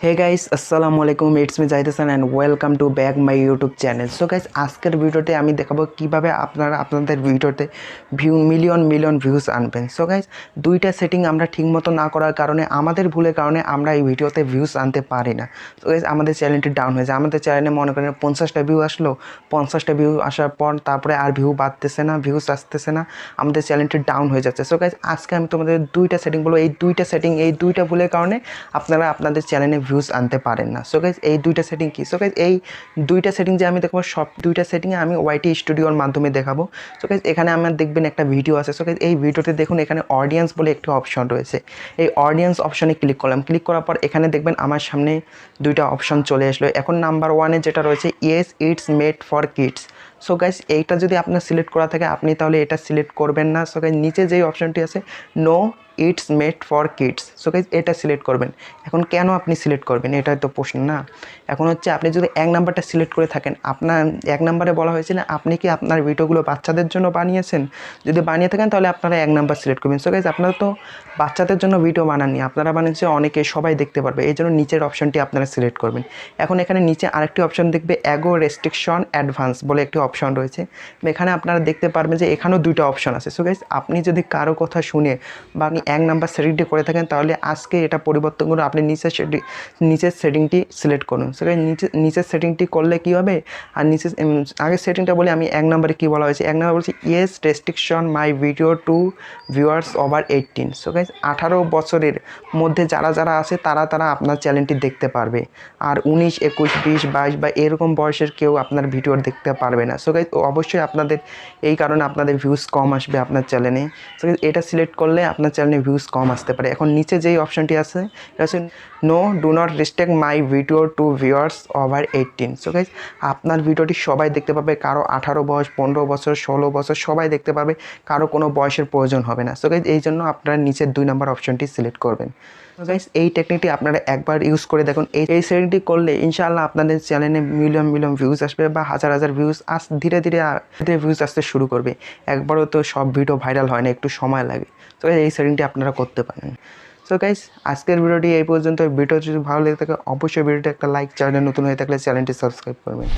Hey guys আসসালামু আলাইকুম it's me Zahid Hasan and welcome to back my YouTube channel. So guys আজকের ভিডিওতে আমি দেখাবো কিভাবে আপনারা আপনাদের ভিডিওতে মিলিয়ন ভিউজ আনবেন। সো গাইস দুইটা সেটিং আমরা ঠিকমতো না করার কারণে আমাদের ভুলের কারণে আমরা এই ভিডিওতে ভিউজ আনতে পারি না। সো গাইস আমাদের চ্যানেলটি ডাউন হয়ে যায়। আমাদের চ্যানেলে মনে করেন 50টা ভিউ আসলো, 50টা ভিউ আসার পর তারপরে আর ভিউ বাড়তেছে না, ভিউজ আসতেছে না, আমাদের চ্যানেলটি ডাউন হয়ে যাচ্ছে। সো গাইস আজকে আমি তোমাদের দুইটা সেটিং বলবো, এই দুইটা ভুলের কারণে আপনারা আপনাদের চ্যানেলে ভিউজ আনতে পারেন না। সো গাইস এই দুইটা সেটিং কি? সো গাইস এই দুইটা সেটিং যে আমি দেখাবো, সব দুইটা সেটিংয়ে আমি ওয়াইটি স্টুডিওর মাধ্যমে দেখাবো। সো গাইস এখানে আমার দেখবেন একটা ভিডিও আছে। সো গাইস এই ভিডিওতে দেখুন এখানে অডিয়েন্স বলে একটি অপশন রয়েছে। এই অডিয়েন্স অপশনে ক্লিক করলাম। ক্লিক করার পর এখানে দেখবেন আমার সামনে দুইটা অপশন চলে আসলো। এখন নাম্বার 1-এ যেটা রয়েছে yes it's made for kids. So guys এইটা যদি আপনার সিলেক্ট করা থাকে আপনি তাহলে এটা সিলেক্ট করবেন না। সো গাইস নিচে যেই অপশনটি আছে no it's made for kids, so guys এটা সিলেক্ট করবেন। এখন কেন আপনি সিলেক্ট করবেন এটাই তো প্রশ্ন না। এখন হচ্ছে আপনি যদি 1 নাম্বারটা সিলেক্ট করে থাকেন, আপনার 1 নাম্বারে বলা হয়েছিল আপনি কি আপনার ভিডিওগুলো বাচ্চাদের জন্য বানিয়েছেন, যদি বানিয়ে থাকেন তাহলে আপনারা 1 নাম্বার সিলেক্ট করবেন। সো গাইস আপনারা তো বাচ্চাদের জন্য ভিডিও বানাননি, আপনারা বানিয়েছে অনেকে সবাই দেখতে পারবে, এই জন্য নিচের অপশনটি আপনারা সিলেক্ট করবেন। এখন এখানে নিচে আরেকটি অপশন দেখবে অ্যাগো রেস্ট্রিকশন অ্যাডভান্স বলে একটি অপশন রয়েছে। এখানে আপনারা দেখতে পারবেন যে এখানেও দুইটা অপশন আছে। সো গাইস আপনি যদি কারো কথা শুনে বা আপনি 1 নাম্বার সেটিংটি করে থাকেন তাহলে আজকে এটা পরিবর্তন করে আপনি নিচের সেটিংটি সিলেক্ট করুন। সো গাইস নিচের সেটিংটি করলে কী হবে, আর নিচে আগের সেটিংটা বলে আমি 1 নাম্বারে কী বলা হয়েছে, 1 নাম্বার বলছি yes restriction my video to viewers over 18। So guys 18 বছরের মধ্যে যারা আছে তারা আপনার চ্যানেলটি দেখতে পারবে, আর 19, 21, 20, 22 বা এরকম বয়সের কেউ আপনার ভিডিও দেখতে পারবে না। সো গাইস অবশ্যই আপনাদের এই কারণে আপনাদের ভিউজ কম আসবে আপনার চ্যানেলে। সো গাইস এটা সিলেক্ট করলে আপনার চ্যানেলে ভিউজ কম আসতে পারে। এখন নিচে যেই অপশনটি আছে এটা হচ্ছে no do not restrict my video to viewers over 18। So guys আপনার ভিডিওটি সবাই দেখতে পাবে, কারো 18 বয়স, 15 বছর, 16 বছর সবাই দেখতে পাবে, কারো কোনো বয়সের প্রয়োজন হবে না। সো গাইস এই জন্য আপনারা নিচের 2 নাম্বার অপশনটি সিলেক্ট করবেন। তো গাইস এই টেকনিকটি আপনারা একবার ইউজ করে দেখুন। এই সেটিংটি করলে ইনশাআল্লাহ আপনাদের চ্যানেলে মিলিয়ন ভিউজ আসবে বা হাজার ভিউজ ধীরে ধীরে ভিউজ আসতে শুরু করবে। একবারও তো সব ভিডিও ভাইরাল হয় না, একটু সময় লাগে। তো এই সেটিংটি আপনারা করতে পারেন। সো গাইস আজকের ভিডিওটি এই পর্যন্ত। ভিডিও যদি ভালো লেগে থাকে অবশ্যই ভিডিওটি একটা লাইক, চ্যানেল নতুন হয়ে থাকলে চ্যানেলটি সাবস্ক্রাইব করবেন।